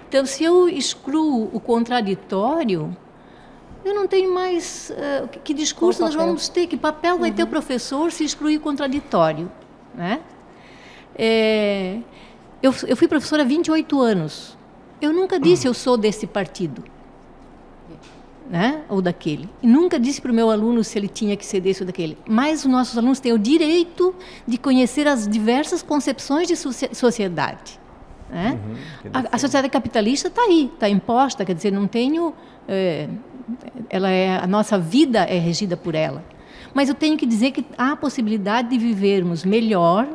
Então, se eu excluo o contraditório, eu não tenho mais que discurso nós vamos ter, que papel vai ter o professor se excluir o contraditório, né? Eu fui professora há 28 anos. Eu nunca disse eu sou desse partido. né, ou daquele. E nunca disse para o meu aluno se ele tinha que ser desse ou daquele. Mas os nossos alunos têm o direito de conhecer as diversas concepções de sociedade. Né? A sociedade capitalista está aí, está imposta, quer dizer, não tenho... a nossa vida é regida por ela. Mas eu tenho que dizer que há a possibilidade de vivermos melhor,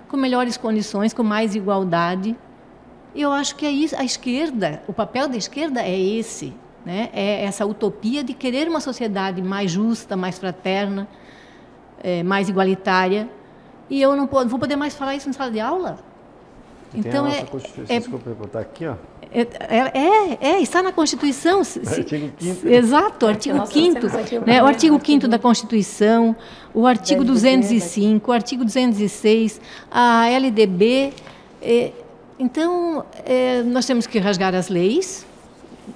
com melhores condições, com mais igualdade. E eu acho que é isso, a esquerda, o papel da esquerda é esse. Né? É essa utopia de querer uma sociedade mais justa, mais fraterna, mais igualitária. E eu não vou poder mais falar isso em sala de aula. Então a nossa Constituição, desculpa, eu vou botar aqui, ó. Está na Constituição. Artigo 5º. Exato, o artigo 5º, né? O artigo 5º da Constituição, o artigo 205, o artigo 206, a LDB. Então, nós temos que rasgar as leis,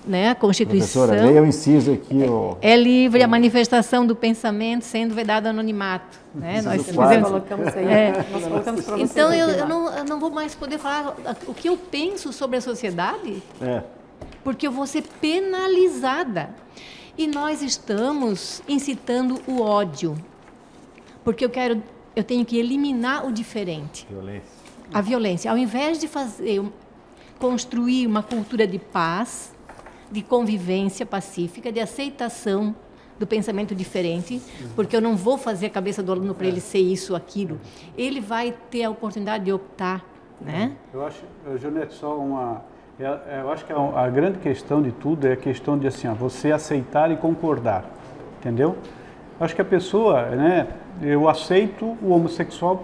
né? A Constituição. Professora, leia o inciso aqui. É livre a manifestação do pensamento, sendo vedado anonimato. Né? Nós colocamos aí. Nós colocamos para vocês. Então, eu não vou mais poder falar o que eu penso sobre a sociedade, porque eu vou ser penalizada. E nós estamos incitando o ódio, porque eu tenho que eliminar o diferente. A violência. Ao invés de construir uma cultura de paz, de convivência pacífica, de aceitação do pensamento diferente, porque eu não vou fazer a cabeça do aluno para ele ser isso ou aquilo. Ele vai ter a oportunidade de optar, né? Eu acho, Joanete, eu acho que a grande questão de tudo é a questão de assim, você aceitar e concordar, entendeu? Eu acho que a pessoa, né, eu aceito o homossexual,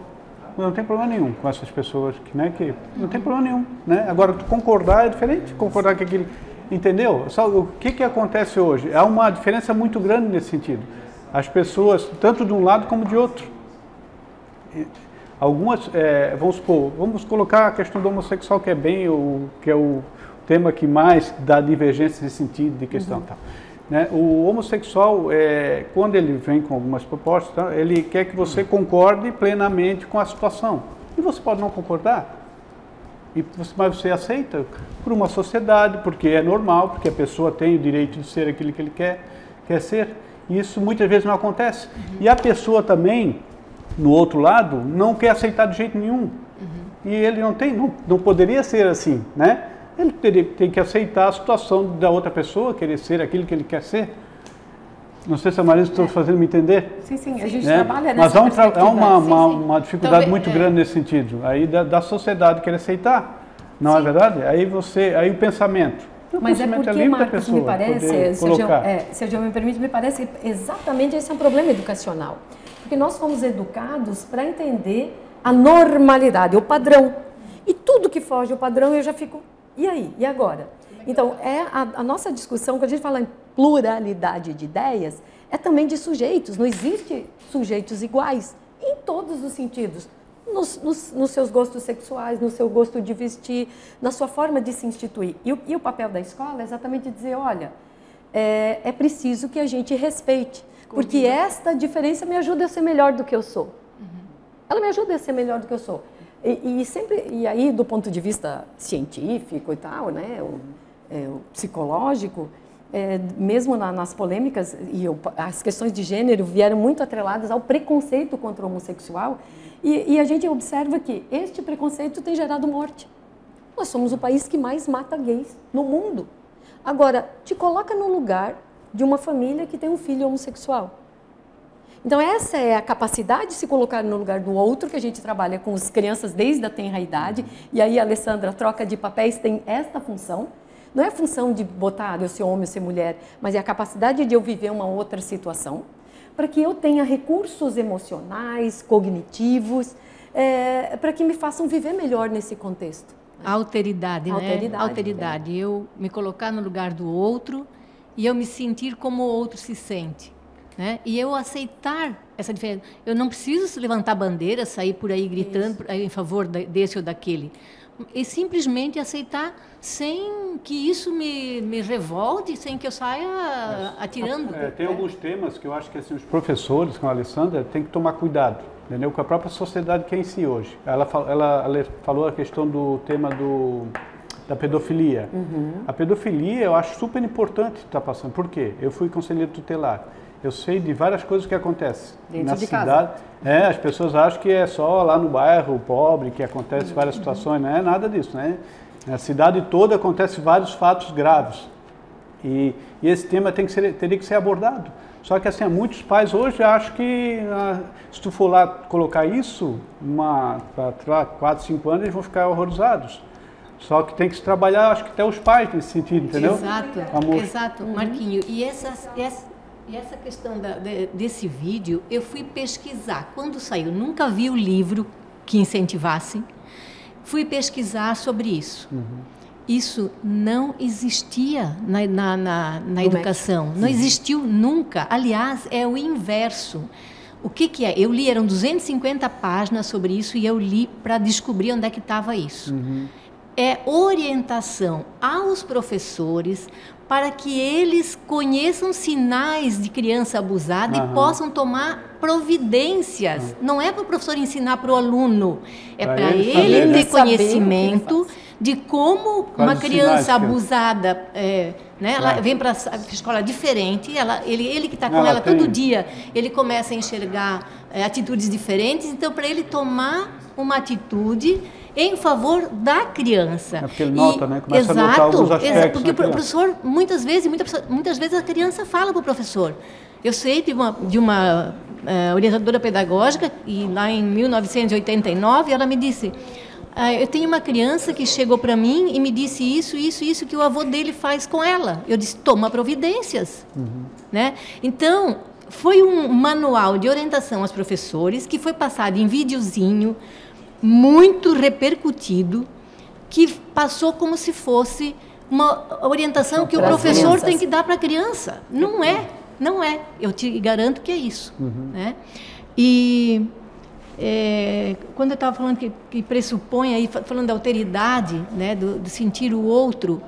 não tem problema nenhum com essas pessoas, que não tem problema nenhum, né? Agora, concordar é diferente, concordar com aquele... Entendeu? O que acontece hoje? Há uma diferença muito grande nesse sentido. As pessoas, tanto de um lado como de outro. Algumas, vamos colocar a questão do homossexual, que é o tema que mais dá divergência nesse sentido de questão. Tá? Né? O homossexual, quando ele vem com algumas propostas, tá? Ele quer que você concorde plenamente com a situação. E você pode não concordar. Mas você aceita por uma sociedade, porque é normal, porque a pessoa tem o direito de ser aquilo que ele quer ser. E isso muitas vezes não acontece. E a pessoa também, no outro lado, não quer aceitar de jeito nenhum. E ele não poderia ser assim, né? Ele tem que aceitar a situação da outra pessoa, querer ser aquilo que ele quer ser. Não sei se a Marisa está fazendo me entender. Sim, a gente trabalha nessa perspectiva. Mas há uma dificuldade muito grande nesse sentido, aí da sociedade querer aceitar, não é verdade? Aí o pensamento. Mas é porque, Marcos, me parece, se a Gil me permite, me parece exatamente esse é um problema educacional. Porque nós fomos educados para entender a normalidade, o padrão. E tudo que foge do padrão eu já fico, e aí? E agora? Então, a nossa discussão, quando a gente fala em pluralidade de ideias, é também de sujeitos. Não existe sujeitos iguais em todos os sentidos. Nos seus gostos sexuais, no seu gosto de vestir, na sua forma de se instituir. E o papel da escola é exatamente dizer, olha, é preciso que a gente respeite, porque esta diferença me ajuda a ser melhor do que eu sou. Ela me ajuda a ser melhor do que eu sou. E aí, do ponto de vista científico e tal, né, o psicológico, mesmo nas polêmicas, as questões de gênero vieram muito atreladas ao preconceito contra o homossexual, e a gente observa que este preconceito tem gerado morte. Nós somos o país que mais mata gays no mundo. Agora, te coloca no lugar de uma família que tem um filho homossexual. Então, essa é a capacidade de se colocar no lugar do outro, que a gente trabalha com as crianças desde a tenra idade, e aí, Alessandra, a troca de papéis tem esta função. Não é a função de botar eu ser homem, eu ser mulher, mas é a capacidade de eu viver uma outra situação, para que eu tenha recursos emocionais, cognitivos, para que me façam viver melhor nesse contexto. A alteridade, né? Alteridade. Eu me colocar no lugar do outro e eu me sentir como o outro se sente. Né? E eu aceitar essa diferença. Eu não preciso levantar bandeira, sair por aí gritando em favor desse ou daquele. E simplesmente aceitar sem que isso me revolte, sem que eu saia atirando. Tem alguns temas que eu acho que assim, os professores, como a Alessandra, tem que tomar cuidado, entendeu? Com a própria sociedade que é em si hoje. Ela falou a questão do tema da pedofilia. A pedofilia eu acho super importante estar passando. Por quê? Eu fui conselheiro tutelar. Eu sei de várias coisas que acontecem dentro na de cidade. Casa. As pessoas acham que é só lá no bairro pobre que acontece várias situações. Não é nada disso, né? Na cidade toda acontecem vários fatos graves. E esse tema teria que ser abordado. Só que assim, muitos pais hoje acham que se tu for lá colocar isso, para 4, 5 anos, eles vão ficar horrorizados. Só que tem que se trabalhar, acho que até os pais nesse sentido, entendeu? Exato, Marquinho. E essa questão desse vídeo, eu fui pesquisar. Quando saiu, nunca vi o livro que incentivasse. Fui pesquisar sobre isso. Isso não existia na educação. Não existiu nunca. Aliás, é o inverso. O que é? Eu li, eram 250 páginas sobre isso e eu li para descobrir onde é que estava isso. É orientação aos professores para que eles conheçam sinais de criança abusada e possam tomar providências. Não é para o professor ensinar para o aluno, é para ele ter conhecimento de como uma criança abusada, ela vem para a escola diferente, ele que está com ela todo dia, ele começa a enxergar atitudes diferentes, então para ele tomar uma atitude em favor da criança. É porque ele nota, né? Começa a notar alguns aspectos. Porque o professor, muitas vezes a criança fala para o professor. Eu sei de uma orientadora pedagógica, e lá em 1989, ela me disse, eu tenho uma criança que chegou para mim e me disse isso que o avô dele faz com ela. Eu disse, toma providências. Né? Então, foi um manual de orientação aos professores, que foi passado em videozinho, muito repercutido, que passou como se fosse uma orientação que o professor tem que dar para a criança. Não é. Eu te garanto que é isso. Né? E quando eu estava falando que pressupõe, aí, falando da alteridade, né, do sentir o outro,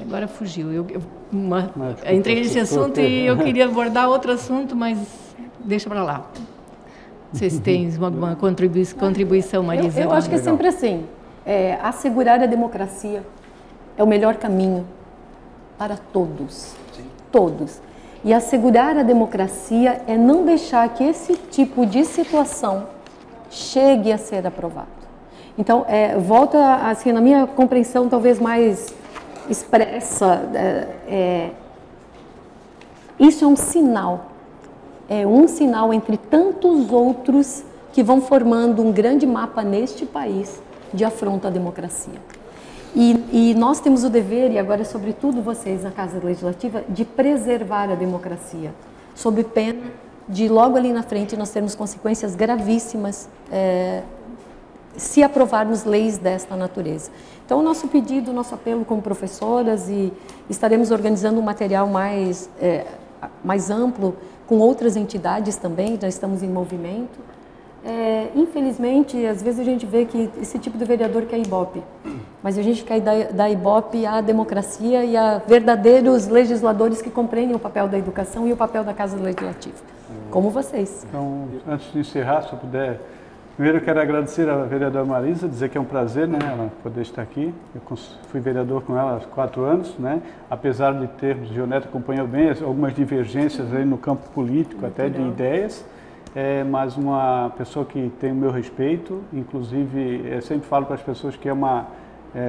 agora fugiu. Eu entrei nesse assunto e eu queria abordar outro assunto, mas deixa para lá. Vocês têm alguma contribuição, Marisa? Eu acho que é sempre assim. Assegurar a democracia é o melhor caminho para todos. Sim. Todos. E assegurar a democracia é não deixar que esse tipo de situação chegue a ser aprovado. Então, volta assim, na minha compreensão talvez mais expressa, isso é um sinal. É um sinal entre tantos outros que vão formando um grande mapa neste país de afronta à democracia. E nós temos o dever, e agora sobretudo vocês na Casa Legislativa, de preservar a democracia, sob pena de logo ali na frente nós termos consequências gravíssimas se aprovarmos leis desta natureza. Então o nosso pedido, o nosso apelo como professoras, e estaremos organizando um material mais amplo, com outras entidades também, já estamos em movimento. Infelizmente, às vezes a gente vê que esse tipo de vereador quer Ibope, mas a gente quer dar Ibope à democracia e a verdadeiros legisladores que compreendem o papel da educação e o papel da Casa Legislativa, como vocês. Então, antes de encerrar, se eu puder, primeiro eu quero agradecer à vereadora Marisa, dizer que é um prazer, né, ela poder estar aqui. Eu fui vereador com ela há 4 anos, né, apesar de termos, o Gioneta acompanhou bem, algumas divergências aí no campo político, até de ideias, mas uma pessoa que tem o meu respeito, inclusive eu sempre falo para as pessoas que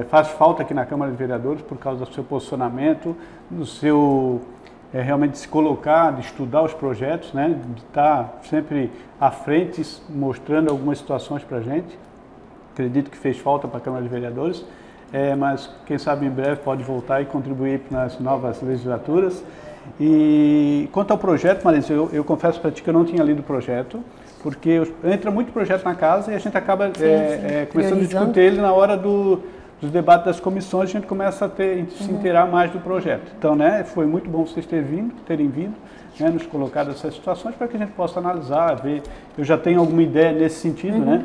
faz falta aqui na Câmara de Vereadores por causa do seu posicionamento, do seu realmente se colocar, de estudar os projetos, né, de estar sempre à frente, mostrando algumas situações para a gente. Acredito que fez falta para a Câmara de Vereadores, mas quem sabe em breve pode voltar e contribuir nas novas legislaturas. E quanto ao projeto, Marisa, eu confesso para ti que eu não tinha lido o projeto, porque entra muito projeto na casa e a gente acaba começando a discutir ele na hora dos debates das comissões, a gente começa a se inteirar mais do projeto. Então, né, foi muito bom vocês terem vindo, né, nos colocar nessas situações para que a gente possa analisar, ver. Eu já tenho alguma ideia nesse sentido, né,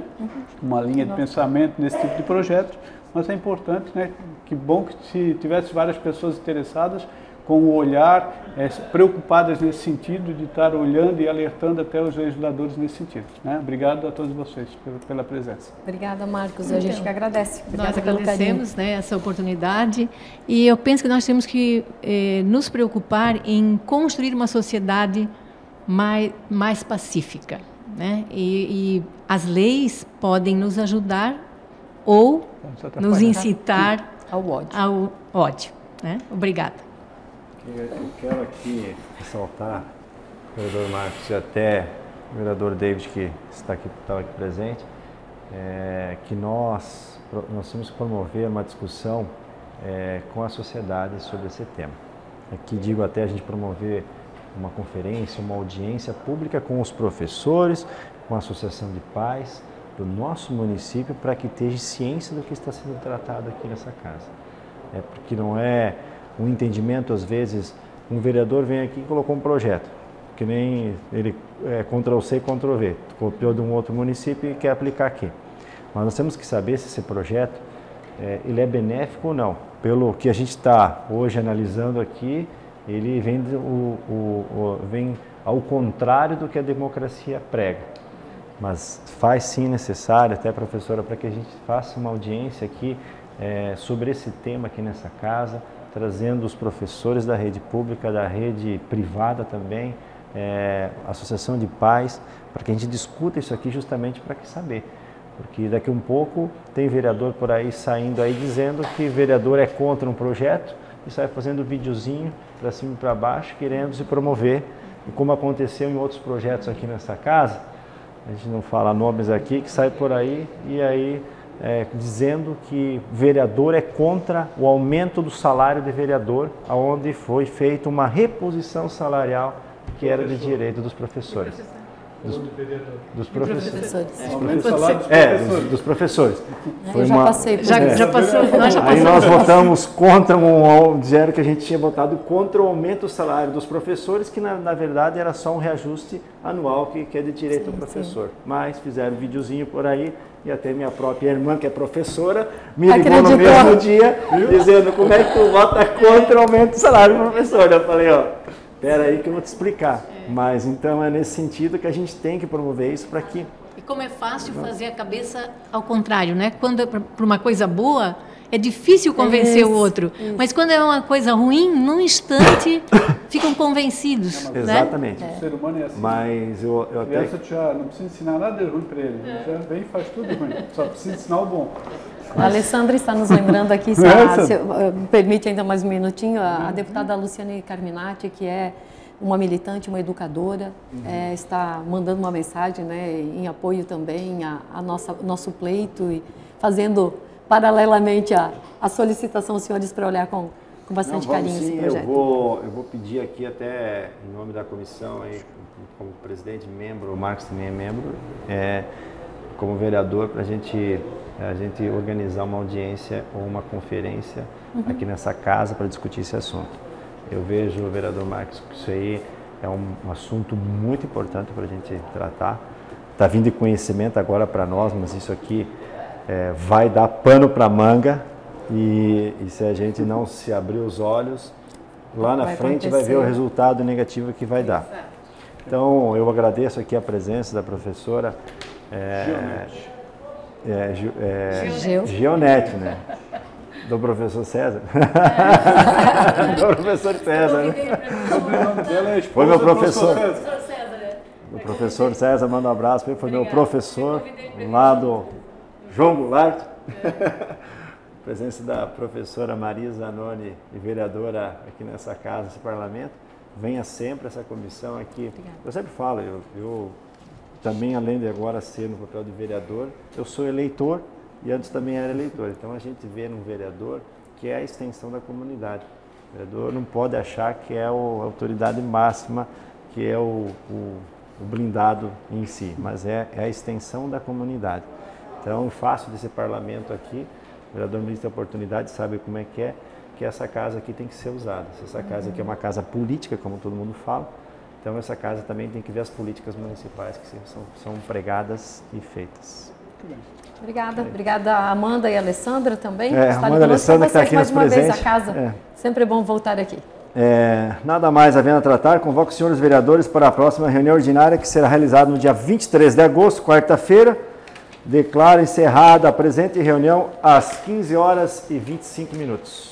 uma linha de pensamento nesse tipo de projeto, mas é importante, né, que bom que se tivesse várias pessoas interessadas, com o olhar, preocupadas nesse sentido, de estar olhando e alertando até os legisladores nesse sentido. Né? Obrigado a todos vocês pela presença. Obrigada, Marcos. A gente que agradece. Nós agradecemos, né, essa oportunidade, e eu penso que nós temos que nos preocupar em construir uma sociedade mais pacífica. Né? E as leis podem nos ajudar ou nos incitar ao ódio. Né? Obrigada. Eu quero aqui ressaltar, vereador Marcos e até o vereador David, que estava aqui presente, que nós temos que promover uma discussão com a sociedade sobre esse tema. Aqui digo até a gente promover uma conferência, uma audiência pública com os professores, com a associação de pais do nosso município, para que tenha ciência do que está sendo tratado aqui nessa casa. Porque não é um entendimento, às vezes, um vereador vem aqui e colocou um projeto, que nem ele Ctrl+C, Ctrl+V, copiou de um outro município e quer aplicar aqui. Mas nós temos que saber se esse projeto ele é benéfico ou não. Pelo que a gente está hoje analisando aqui, ele vem ao contrário do que a democracia prega. Mas faz sim necessário, até professora, para que a gente faça uma audiência aqui sobre esse tema aqui nessa casa, trazendo os professores da rede pública, da rede privada também, associação de pais, para que a gente discuta isso aqui justamente para que saber. Porque daqui a um pouco tem vereador por aí saindo aí dizendo que vereador é contra um projeto e sai fazendo videozinho para cima e para baixo, querendo se promover, e como aconteceu em outros projetos aqui nessa casa, a gente não fala nomes aqui, que sai por aí e aí dizendo que vereador é contra o aumento do salário de vereador, onde foi feita uma reposição salarial que era de direito dos professores. Dos professores. Dos professores. Eu já passei por isso. Já passou. Aí nós votamos contra disseram que a gente tinha votado contra o aumento do salário dos professores, que na verdade era só um reajuste anual que é de direito ao professor. Mas fizeram um videozinho por aí, e até minha própria irmã, que é professora, me ligou no mesmo dia, dizendo como é que tu vota contra o aumento do salário do professor. Eu falei, espera aí que eu vou te explicar. Mas então é nesse sentido que a gente tem que promover isso para que... E como é fácil fazer a cabeça ao contrário, né? Quando é para uma coisa boa, é difícil convencer o outro. Mas quando é uma coisa ruim, num instante ficam convencidos. Exatamente. O ser humano é assim. Mas eu até... criança já não precisa ensinar nada de ruim para ele. Já vem e faz tudo ruim. Só precisa ensinar o bom. A Alessandra está nos lembrando aqui, se permite ainda mais um minutinho, a deputada Luciane Carminati, que é uma militante, uma educadora, está mandando uma mensagem, né, em apoio também a nosso pleito e fazendo paralelamente a solicitação aos senhores para olhar com bastante carinho esse projeto. Eu vou pedir aqui até em nome da comissão, aí, como presidente, membro, o Marcos também é membro, como vereador, para a gente organizar uma audiência ou uma conferência aqui nessa casa para discutir esse assunto. Eu vejo, vereador Marcos, que isso aí é um assunto muito importante para a gente tratar. Está vindo de conhecimento agora para nós, mas isso aqui vai dar pano para manga e se a gente não se abrir os olhos, lá na frente vai ver o resultado negativo que vai dar. Então, eu agradeço aqui a presença da professora Gionete, né? Do professor César. Do professor César. Foi meu professor. O professor César, manda um abraço para ele. Foi meu professor lá do João Goulart. Presença da professora Marisa Zanoni, vereadora aqui nessa casa, nesse parlamento. Venha sempre essa comissão aqui. Obrigada. Eu sempre falo, eu também, além de agora ser no papel de vereador, eu sou eleitor. E antes também era eleitor. Então a gente vê num vereador que é a extensão da comunidade. O vereador não pode achar que é a autoridade máxima, que é o blindado em si, mas é a extensão da comunidade. Então, fácil desse parlamento aqui, o vereador me tem a oportunidade, sabe como é que essa casa aqui tem que ser usada. Essa casa aqui é uma casa política, como todo mundo fala, então essa casa também tem que ver as políticas municipais que são pregadas e feitas. Muito bem. Obrigada a Amanda e a Alessandra também. Amanda e a Alessandra que está aqui nos presentes. A casa. Sempre é bom voltar aqui. nada mais havendo a tratar, convoco os senhores vereadores para a próxima reunião ordinária, que será realizada no dia 23 de agosto, quarta-feira. Declaro encerrada a presente reunião às 15h25.